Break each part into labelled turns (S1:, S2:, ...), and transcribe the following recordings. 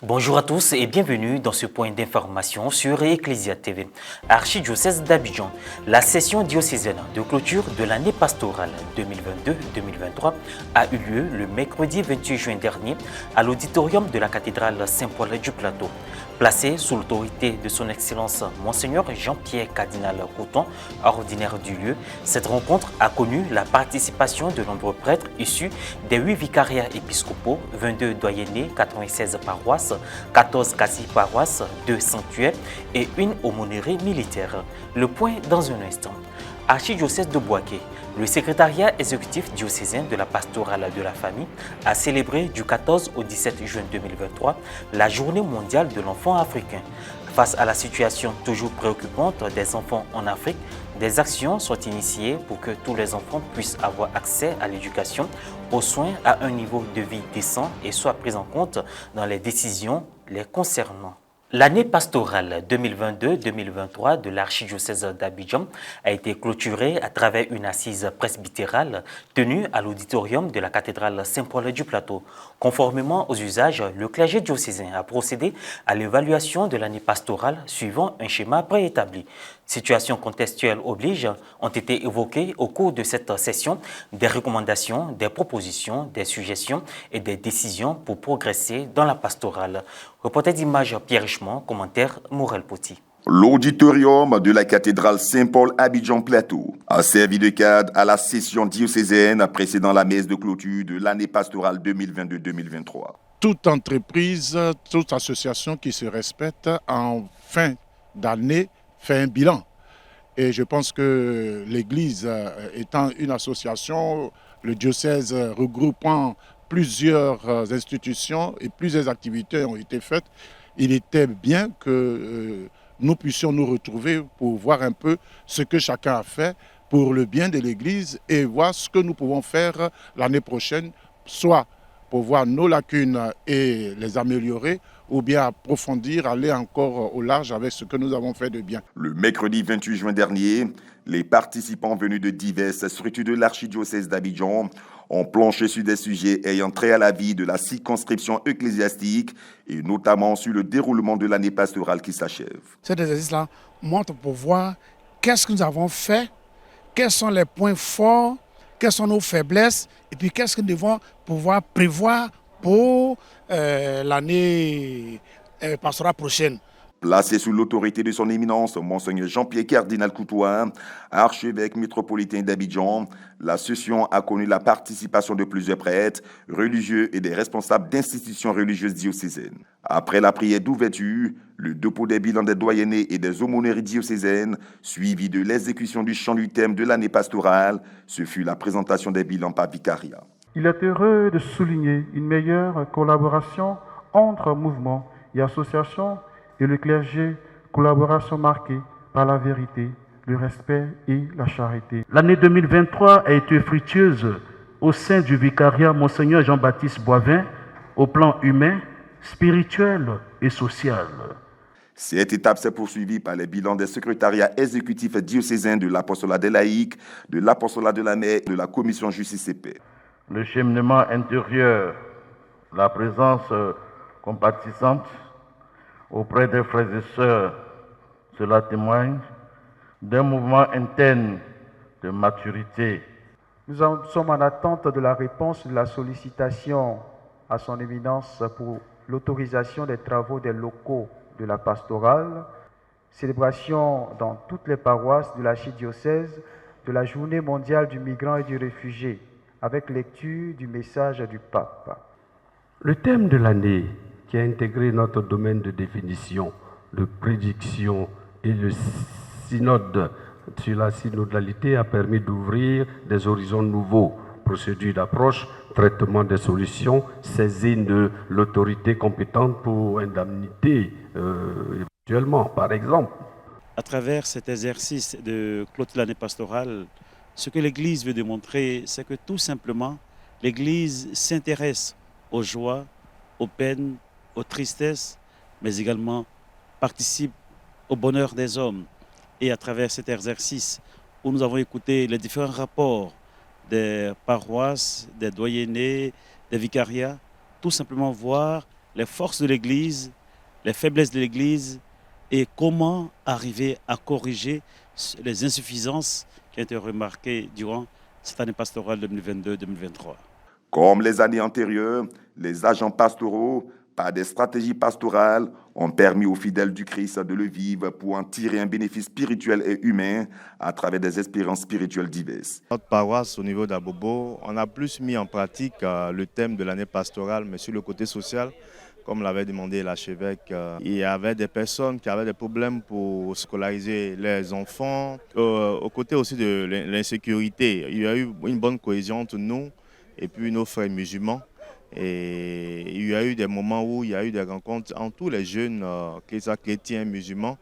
S1: Bonjour à tous et bienvenue dans ce point d'information sur Ecclesia TV. Archidiocèse d'Abidjan, la session diocésaine de clôture de l'année pastorale 2022-2023 a eu lieu le mercredi 28 juin dernier à l'auditorium de la cathédrale Saint-Paul du Plateau. Placé sous l'autorité de son Excellence Monseigneur Jean-Pierre Cardinal Couton, ordinaire du lieu, cette rencontre a connu la participation de nombreux prêtres issus des 8 vicariats épiscopaux, 22 doyennés, 96 paroisses, 14 quasi-paroisses, 2 sanctuaires et une aumônerie militaire. Le point dans un instant. Archidiocèse de Bouaké, le secrétariat exécutif diocésain de la pastorale de la famille a célébré du 14 au 17 juin 2023 la journée mondiale de l'enfant africain. Face à la situation toujours préoccupante des enfants en Afrique, des actions sont initiées pour que tous les enfants puissent avoir accès à l'éducation, aux soins à un niveau de vie décent et soient pris en compte dans les décisions les concernant. L'année pastorale 2022-2023 de l'archidiocèse d'Abidjan a été clôturée à travers une assise presbytérale tenue à l'auditorium de la cathédrale Saint-Paul du Plateau. Conformément aux usages, le clergé diocésain a procédé à l'évaluation de l'année pastorale suivant un schéma préétabli. Situations contextuelles oblige, ont été évoquées au cours de cette session des recommandations, des propositions, des suggestions et des décisions pour progresser dans la pastorale. Reporter d'image Pierre Richemont, commentaire Morel Poti.
S2: L'auditorium de la cathédrale Saint-Paul Abidjan-Plateau a servi de cadre à la session diocésaine précédant la messe de clôture de l'année pastorale 2022-2023.
S3: Toute entreprise, toute association qui se respecte en fin d'année fait un bilan. Et je pense que l'Église étant une association, le diocèse regroupant plusieurs institutions et plusieurs activités ont été faites, il était bien que nous puissions nous retrouver pour voir un peu ce que chacun a fait pour le bien de l'Église et voir ce que nous pouvons faire l'année prochaine, soit pour voir nos lacunes et les améliorer, ou bien approfondir, aller encore au large avec ce que nous avons fait de bien.
S2: Le mercredi 28 juin dernier, les participants venus de diverses structures de l'archidiocèse d'Abidjan ont planché sur des sujets ayant trait à la vie de la circonscription ecclésiastique et notamment sur le déroulement de l'année pastorale qui s'achève.
S4: Cet exercice-là montre pour voir qu'est-ce que nous avons fait, quels sont les points forts, quelles sont nos faiblesses et puis qu'est-ce que nous devons pouvoir prévoir pour l'année pastorale prochaine.
S2: Placé sous l'autorité de son éminence, Monseigneur Jean-Pierre Cardinal Couton, archevêque métropolitain d'Abidjan, la session a connu la participation de plusieurs prêtres, religieux et des responsables d'institutions religieuses diocésaines. Après la prière d'ouverture, le dépôt des bilans des doyennés et des aumôneries diocésaines, suivi de l'exécution du chant du thème de l'année pastorale, ce fut la présentation des bilans par vicariat.
S5: Il est heureux de souligner une meilleure collaboration entre mouvements et associations et le clergé, collaboration marquée par la vérité, le respect et la charité.
S6: L'année 2023 a été fructueuse au sein du vicariat Monseigneur Jean-Baptiste Boivin au plan humain, spirituel et social.
S2: Cette étape s'est poursuivie par les bilans des secrétariats exécutifs diocésains de l'apostolat des laïcs, de l'apostolat de la mer, de la commission justice et paix.
S6: Le cheminement intérieur, la présence compatissante auprès des frères et sœurs, cela témoigne d'un mouvement interne de maturité.
S5: Nous sommes en attente de la réponse de la sollicitation à son éminence pour l'autorisation des travaux des locaux de la pastorale, célébration dans toutes les paroisses de l'archidiocèse de la journée mondiale du migrant et du réfugié, avec lecture du message du pape.
S7: Le thème de l'année qui a intégré notre domaine de définition, de prédiction et le synode sur la synodalité a permis d'ouvrir des horizons nouveaux, procédures d'approche, traitement des solutions, saisine de l'autorité compétente pour indemnité éventuellement, par exemple.
S8: À travers cet exercice de clôture de l'année pastorale, ce que l'Église veut démontrer, c'est que tout simplement, l'Église s'intéresse aux joies, aux peines, aux tristesses, mais également participe au bonheur des hommes. Et à travers cet exercice, où nous avons écouté les différents rapports des paroisses, des doyennés, des vicariats, tout simplement voir les forces de l'Église, les faiblesses de l'Église et comment arriver à corriger les insuffisances qui ont été remarquées durant cette année pastorale 2022-2023.
S2: Comme les années antérieures, les agents pastoraux, par des stratégies pastorales, ont permis aux fidèles du Christ de le vivre pour en tirer un bénéfice spirituel et humain à travers des expériences spirituelles diverses.
S9: Notre paroisse au niveau d'Abobo, on a plus mis en pratique le thème de l'année pastorale, mais sur le côté social, comme l'avait demandé l'archevêque, il y avait des personnes qui avaient des problèmes pour scolariser les enfants. Au côté aussi de l'insécurité, il y a eu une bonne cohésion entre nous et puis nos frères musulmans. Et il y a eu des moments où il y a eu des rencontres entre tous les jeunes, qu'ils soient chrétiens, musulmans,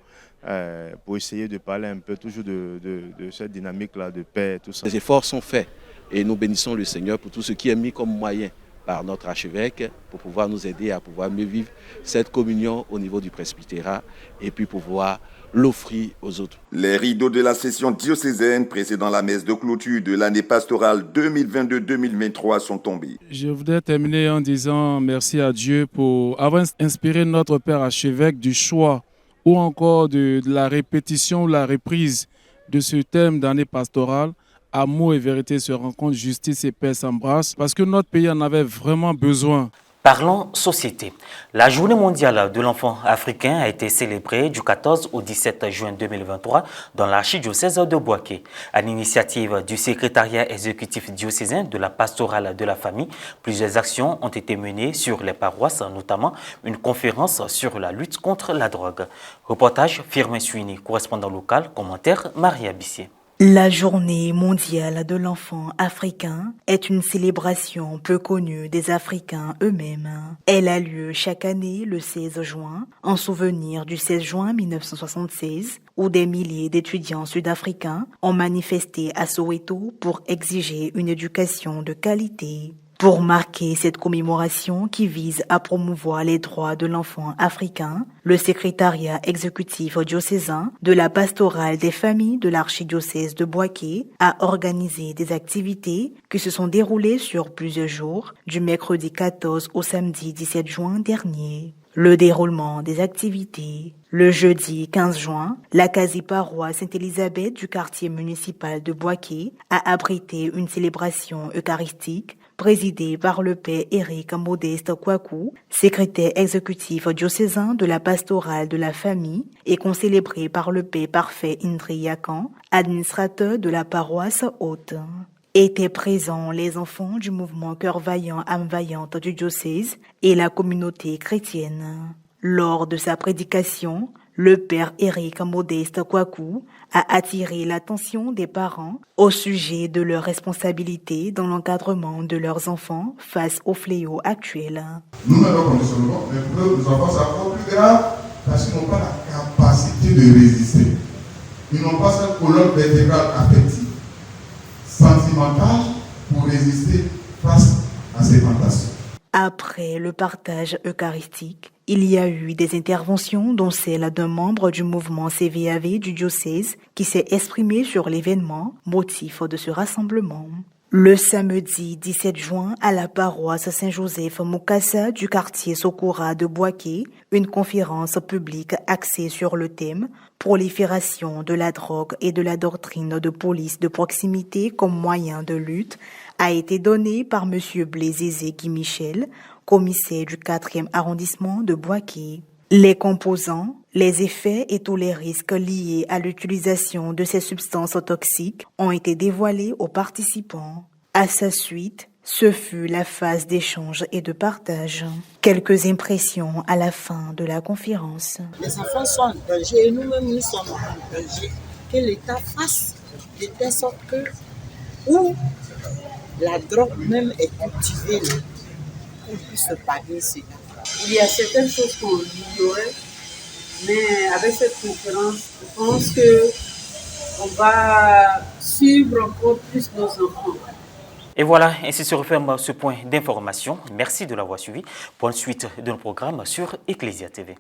S9: pour essayer de parler un peu toujours de cette dynamique-là de paix, tout ça.
S10: Les efforts sont faits et nous bénissons le Seigneur pour tout ce qui est mis comme moyen par notre archevêque pour pouvoir nous aider à pouvoir mieux vivre cette communion au niveau du presbytérat et puis pouvoir l'offrir aux autres.
S2: Les rideaux de la session diocésaine précédant la messe de clôture de l'année pastorale 2022-2023 sont tombés.
S11: Je voudrais terminer en disant merci à Dieu pour avoir inspiré notre Père archevêque du choix ou encore de la répétition ou la reprise de ce thème d'année pastorale. Amour et vérité se rencontrent, justice et paix s'embrassent, parce que notre pays en avait vraiment besoin.
S1: Parlons société. La Journée mondiale de l'enfant africain a été célébrée du 14 au 17 juin 2023 dans l'archidiocèse de Bouaké. À l'initiative du secrétariat exécutif diocésain de la pastorale de la famille, plusieurs actions ont été menées sur les paroisses, notamment une conférence sur la lutte contre la drogue. Reportage Firmin Suini, correspondant local, commentaire Maria Bissier.
S12: La Journée mondiale de l'enfant africain est une célébration peu connue des Africains eux-mêmes. Elle a lieu chaque année le 16 juin, en souvenir du 16 juin 1976, où des milliers d'étudiants sud-africains ont manifesté à Soweto pour exiger une éducation de qualité. Pour marquer cette commémoration qui vise à promouvoir les droits de l'enfant africain, le secrétariat exécutif diocésain de la pastorale des familles de l'archidiocèse de Bouaké a organisé des activités qui se sont déroulées sur plusieurs jours, du mercredi 14 au samedi 17 juin dernier. Le déroulement des activités. Le jeudi 15 juin, la quasi-paroisse Sainte-Élisabeth du quartier municipal de Bouaké a abrité une célébration eucharistique présidée par le père Éric Modeste Kwaku, secrétaire exécutif diocésain de la pastorale de la famille, et concélébrée par le père Parfait Indri Yakan, administrateur de la paroisse haute. Étaient présents les enfants du mouvement Cœur Vaillant, âme vaillante du diocèse et la communauté chrétienne. Lors de sa prédication, le père Éric Modeste Kwaku a attiré l'attention des parents au sujet de leur responsabilité dans l'encadrement de leurs enfants face au fléau actuel.
S13: Nous, dans nos conditionnements, mais pour nos enfants, c'est encore plus grave parce qu'ils n'ont pas la capacité de résister. Ils n'ont pas cette colonne vertébrale affective, sentimentale, pour résister face à ces tentations.
S12: Après le partage eucharistique, il y a eu des interventions dont celle d'un membre du mouvement CVAV du diocèse qui s'est exprimé sur l'événement, motif de ce rassemblement. Le samedi 17 juin, à la paroisse Saint-Joseph Mukasa du quartier Sokora de Bouaké, une conférence publique axée sur le thème « Prolifération de la drogue et de la doctrine de police de proximité comme moyen de lutte » a été donnée par M. Blaise Guy Michel, commissaire du 4e arrondissement de Bouaké. Les composants, les effets et tous les risques liés à l'utilisation de ces substances toxiques ont été dévoilés aux participants. À sa suite, ce fut la phase d'échange et de partage. Quelques impressions à la fin de la conférence.
S14: Les enfants sont en danger et nous-mêmes nous sommes en danger. Que l'État fasse de telle sorte que où la drogue même est cultivée, qu'on puisse se parler cela.
S15: Il y a certaines choses qu'on ignorait, mais avec cette conférence, je pense qu'on va suivre encore plus nos enfants.
S1: Et voilà, ainsi se referme ce point d'information. Merci de l'avoir suivi. Bonne suite de nos programmes sur Ecclesia TV.